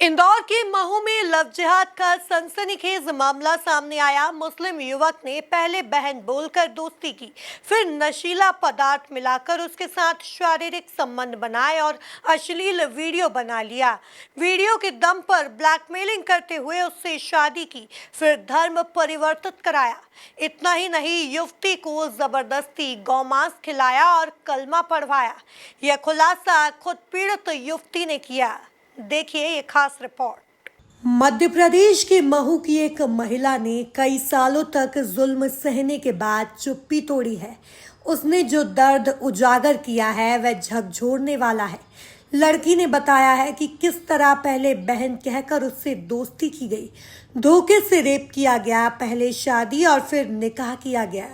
इंदौर के महू में लव जिहाद का सनसनीखेज मामला सामने आया। मुस्लिम युवक ने पहले बहन बोलकर दोस्ती की, फिर नशीला पदार्थ मिलाकर उसके साथ शारीरिक संबंध बनाए और अश्लील वीडियो बना लिया। वीडियो के दम पर ब्लैकमेलिंग करते हुए उससे शादी की, फिर धर्म परिवर्तित कराया। इतना ही नहीं, युवती को जबरदस्ती गौमांस खिलाया और कलमा पढ़वाया। यह खुलासा खुद पीड़ित युवती ने किया। देखिए ये खास रिपोर्ट। मध्य प्रदेश के महू की एक महिला ने कई सालों तक जुल्म सहने के बाद चुप्पी तोड़ी है। उसने जो दर्द उजागर किया है वह झकझोरने वाला है। लड़की ने बताया है कि किस तरह पहले बहन कहकर उससे दोस्ती की गई, धोखे से रेप किया गया, पहले शादी और फिर निकाह किया गया,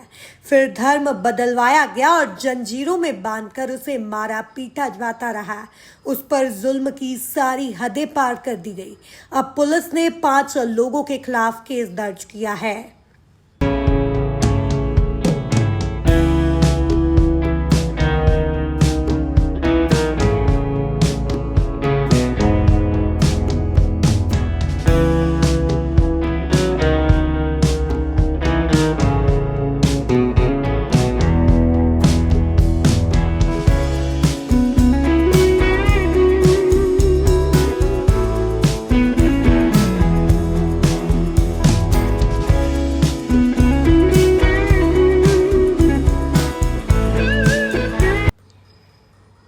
फिर धर्म बदलवाया गया और जंजीरों में बांधकर उसे मारा पीटा जाता रहा। उस पर जुल्म की सारी हदें पार कर दी गई। अब पुलिस ने 5 लोगों के खिलाफ केस दर्ज किया है।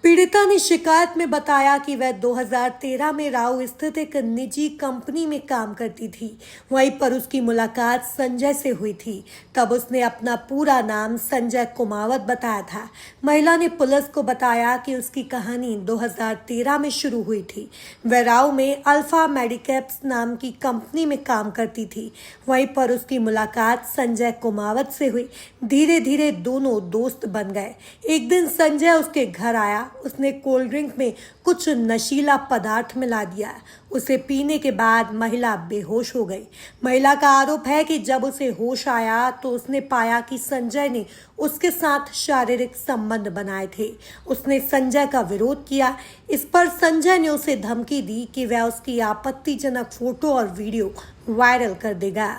पीड़िता ने शिकायत में बताया कि वह 2013 में राऊ स्थित एक निजी कंपनी में काम करती थी। वहीं पर उसकी मुलाकात संजय से हुई थी। तब उसने अपना पूरा नाम संजय कुमावत बताया था। महिला ने पुलिस को बताया कि उसकी कहानी 2013 में शुरू हुई थी। वह राऊ में अल्फा मेडिकैप्स नाम की कंपनी में काम करती थी। वहीं पर उसकी मुलाकात संजय कुमावत से हुई। धीरे धीरे दोनों दोस्त बन गए। एक दिन संजय उसके घर आया। उसने कोल्ड ड्रिंक में कुछ नशीला पदार्थ मिला दिया। उसे पीने के बाद महिला बेहोश हो गई। महिला का आरोप है कि जब उसे होश आया तो उसने पाया कि संजय ने उसके साथ शारीरिक संबंध बनाए थे। उसने संजय का विरोध किया। इस पर संजय ने उसे धमकी दी कि वह उसकी आपत्तिजनक फोटो और वीडियो वायरल कर देगा।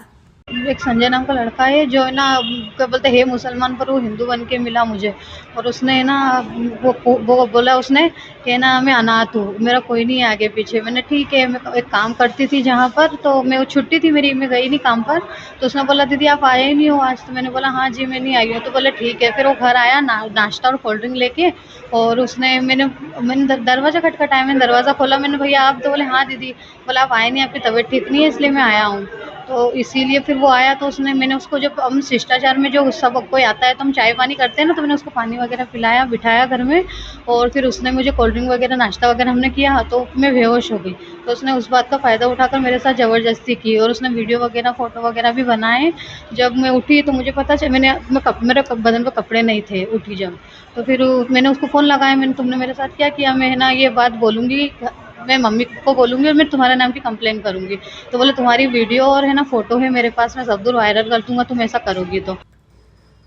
एक संजय नाम का लड़का है जो है ना, क्या बोलते हैं, मुसलमान पर वो हिंदू बन के मिला मुझे। और उसने ना वो बोला उसने कि ना मैं अनाथ हूँ, मेरा कोई नहीं है आगे पीछे। मैंने ठीक है, मैं एक काम करती थी जहाँ पर, तो मैं वो छुट्टी थी मेरी, मैं गई नहीं काम पर। तो उसने बोला दीदी आप आए ही नहीं हो आज। तो मैंने बोला हाँ जी मैं नहीं आई हूँ। तो बोले ठीक है। फिर वो घर आया नाश्ता और कोल्ड ड्रिंक लेके। और उसने मैंने दरवाज़ा खटखटाया, मैंने दरवाज़ा खोला, मैंने भैया आप? तो बोले हाँ दीदी। बोला आप आए नहीं, आपकी तबीयत ठीक नहीं है इसलिए मैं आया हूँ। तो इसीलिए फिर वो आया। तो मैंने उसको, जब हम शिष्टाचार में जो सब कोई आता है तो हम चाय पानी करते हैं ना, तो मैंने उसको पानी वगैरह पिलाया, बिठाया घर में। और फिर उसने मुझे कोल्ड ड्रिंक वगैरह नाश्ता वगैरह हमने किया, तो मैं बेहोश हो गई। तो उसने उस बात का फ़ायदा उठाकर मेरे साथ ज़बरदस्ती की और उसने वीडियो वगैरह फ़ोटो वगैरह भी बनाए। जब मैं उठी तो मुझे पता चला, मेरे बदन पे कपड़े नहीं थे उठी जब। तो फिर मैंने उसको फ़ोन लगाया, तुमने मेरे साथ क्या किया? मैं है ना ये बात बोलूँगी, मैं मम्मी को बोलूँगी और मैं तुम्हारे नाम की कंप्लेंट करूँगी। तो बोले तुम्हारी वीडियो और है ना फ़ोटो है मेरे पास, मैं सब दूर वायरल कर दूँगा तुम ऐसा करोगी तो।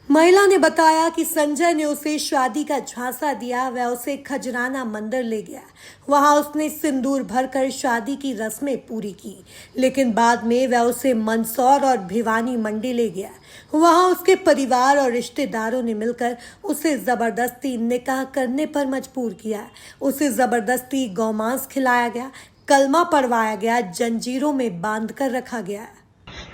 महिला ने बताया कि संजय ने उसे शादी का झांसा दिया। वह उसे खजराना मंदिर ले गया। वहां उसने सिंदूर भरकर शादी की रस्में पूरी की, लेकिन बाद में वह उसे मंदसौर और भिवानी मंडी ले गया। वहां उसके परिवार और रिश्तेदारों ने मिलकर उसे जबरदस्ती निकाह करने पर मजबूर किया। उसे जबरदस्ती गौमांस खिलाया गया, कलमा पढ़वाया गया, जंजीरों में बांध कर रखा गया।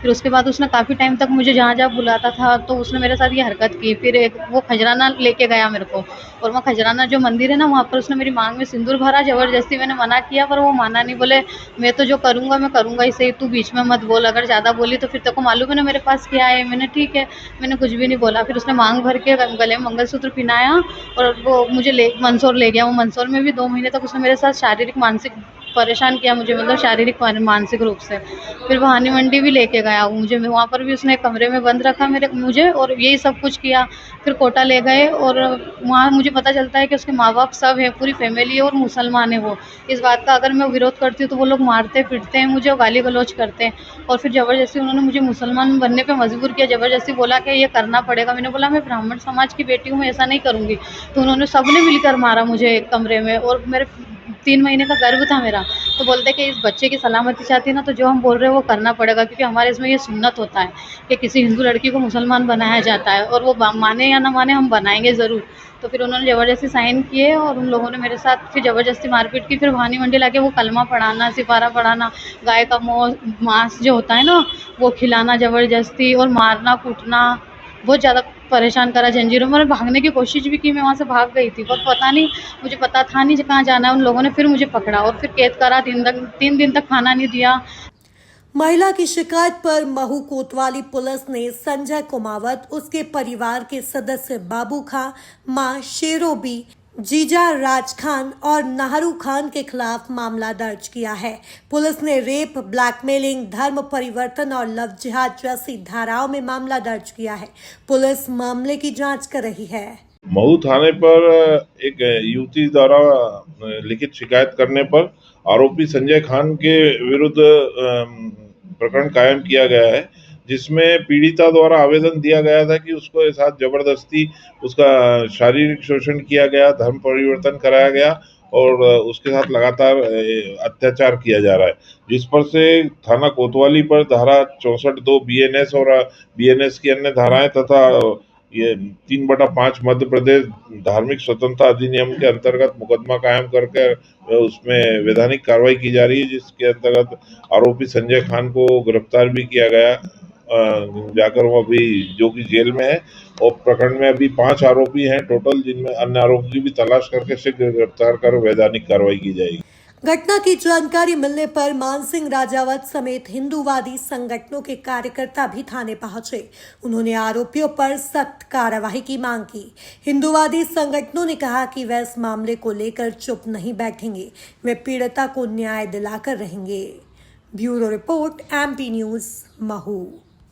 फिर उसके बाद उसने काफ़ी टाइम तक मुझे जहाँ-जहाँ बुलाता था तो उसने मेरे साथ ये हरकत की। फिर एक वो खजराना लेके गया मेरे को, और वहाँ खजराना जो मंदिर है ना, वहाँ पर उसने मेरी माँग में सिंदूर भरा ज़बरदस्ती। मैंने मना किया पर वो माना नहीं। बोले मैं तो जो करूँगा मैं करूँगा ही सही, तू बीच में मत बोल, अगर ज़्यादा बोली तो फिर तेरे को मालूम है ना मेरे पास क्या है। मैंने ठीक है, मैंने कुछ भी नहीं बोला। फिर उसने माँग भर के गले में मंगलसूत्र पहनाया और वो मुझे मंदसौर ले गया। वो मंदसौर में भी 2 महीने तक उसने मेरे साथ शारीरिक मानसिक परेशान किया मुझे, मतलब शारीरिक मानसिक रूप से। फिर भवानी मंडी भी लेके गया मुझे, वहाँ पर भी उसने एक कमरे में बंद रखा मुझे और यही सब कुछ किया। फिर कोटा ले गए और वहाँ मुझे पता चलता है कि उसके माँ-बाप सब हैं, पूरी फैमिली है और मुसलमान है वो। इस बात का अगर मैं विरोध करती हूँ तो वो लोग मारते पीटते हैं मुझे और गाली-गलौज करते हैं। और फिर ज़बरदस्ती उन्होंने मुझे मुसलमान बनने पे मजबूर किया, ज़बरदस्ती बोला कि ये करना पड़ेगा। मैंने बोला मैं ब्राह्मण समाज की बेटी हूँ, मैं ऐसा नहीं करूँगी। तो उन्होंने सबने मिलकर मारा मुझे एक कमरे में और मेरे 3 महीने का गर्भ था मेरा, तो बोलते कि इस बच्चे की सलामती चाहती है ना, तो जो हम बोल रहे हैं वो करना पड़ेगा, क्योंकि हमारे इसमें ये सुन्नत होता है कि किसी हिंदू लड़की को मुसलमान बनाया जाता है, और वो माने या ना माने हम बनाएंगे ज़रूर। तो फिर उन्होंने ज़बरदस्ती साइन किए और उन लोगों ने मेरे साथ फिर ज़बरदस्ती मारपीट की। फिर भानी मंडी लाके वो कलमा पढ़ाना, सिपारा पढ़ाना, गाय का मांस जो होता है ना वो खिलाना ज़बरदस्ती, और मारना कूटना, बहुत ज़्यादा परेशान करा। जंजीरों में मैंने भागने की कोशिश भी की, मैं वहाँ से भाग गई थी, पर पता नहीं, मुझे पता था नहीं कहाँ जाना है। उन लोगों ने फिर मुझे पकड़ा और फिर कैद करा, 3 दिन तक खाना नहीं दिया। महिला की शिकायत पर महू कोतवाली पुलिस ने संजय कुमावत, उसके परिवार के सदस्य बाबू खां, मां शेरोबी, जीजा राज खान और नाहरू खान के खिलाफ मामला दर्ज किया है। पुलिस ने रेप, ब्लैकमेलिंग, धर्म परिवर्तन और लव जिहाद जैसी धाराओं में मामला दर्ज किया है। पुलिस मामले की जांच कर रही है। महू थाने पर एक युवती द्वारा लिखित शिकायत करने पर आरोपी संजय खान के विरुद्ध प्रकरण कायम किया गया है, जिसमें पीड़िता द्वारा आवेदन दिया गया था कि उसको साथ जबरदस्ती उसका शारीरिक शोषण किया गया, धर्म परिवर्तन कराया गया और उसके साथ लगातार अत्याचार किया जा रहा है, जिस पर से थाना कोतवाली पर धारा 64(2) BNS और BNS की अन्य धाराएं तथा ये 3/5 मध्य प्रदेश धार्मिक स्वतंत्रता अधिनियम के अंतर्गत मुकदमा कायम करके उसमें वैधानिक कार्रवाई की जा रही है, जिसके अंतर्गत आरोपी संजय खान को गिरफ्तार भी किया गया जाकर वो अभी जो कि जेल में है। और प्रकरण में अभी 5 आरोपी हैं टोटल, जिनमें अन्य आरोपी की भी तलाश करके शीघ्र गिरफ्तार कर वैधानिक कार्रवाई की जाएगी। घटना की जानकारी मिलने पर मानसिंह राजावत समेत हिंदूवादी संगठनों के कार्यकर्ता भी थाने पहुंचे। उन्होंने आरोपियों पर सख्त कार्रवाई की मांग की। हिंदूवादी संगठनों ने कहा कि वे इस मामले को लेकर चुप नहीं बैठेंगे, वे पीड़िता को न्याय दिलाकर रहेंगे। Bureau report, MP news, Mhow.